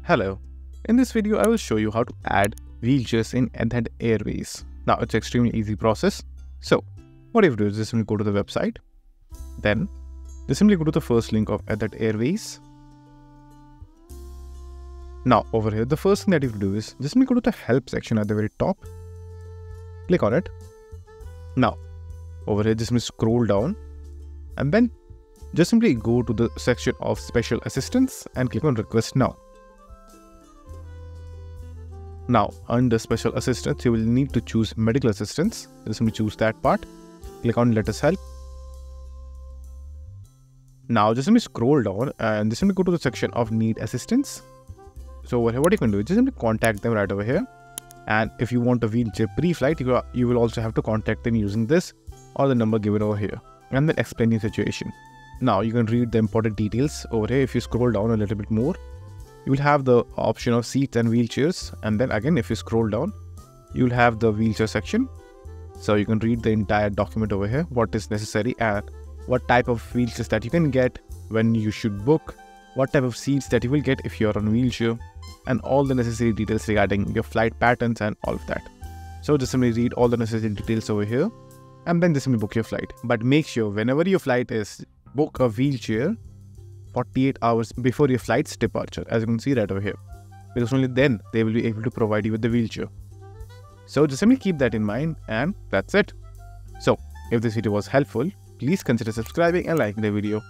Hello, in this video I will show you how to add wheelchairs in Etihad Airways. Now it's an extremely easy process. So what you have to do is just simply go to the website, then just simply go to the first link of Etihad Airways. Now over here the first thing that you have to do is just simply go to the help section at the very top, click on it. Now over here just simply scroll down and then just simply go to the section of special assistance and click on request now. Now, under special assistance, you will need to choose medical assistance. Just simply choose that part. Click on let us help. Now, just simply scroll down and just simply go to the section of need assistance. So over here, what you can do is just simply contact them right over here. And if you want a wheelchair pre-flight, you will also have to contact them using this or the number given over here. And then explain your situation. Now, you can read the important details over here. If you scroll down a little bit more, you will have the option of seats and wheelchairs, and then again if you scroll down you will have the wheelchair section. So you can read the entire document over here, what is necessary and what type of wheelchairs that you can get, when you should book, what type of seats that you will get if you are on wheelchair, and all the necessary details regarding your flight patterns and all of that. So just simply read all the necessary details over here and then just simply book your flight. But make sure whenever your flight is, book a wheelchair 48 hours before your flight's departure, as you can see right over here, because only then they will be able to provide you with the wheelchair. So just simply keep that in mind, and that's it. So if this video was helpful, please consider subscribing and liking the video.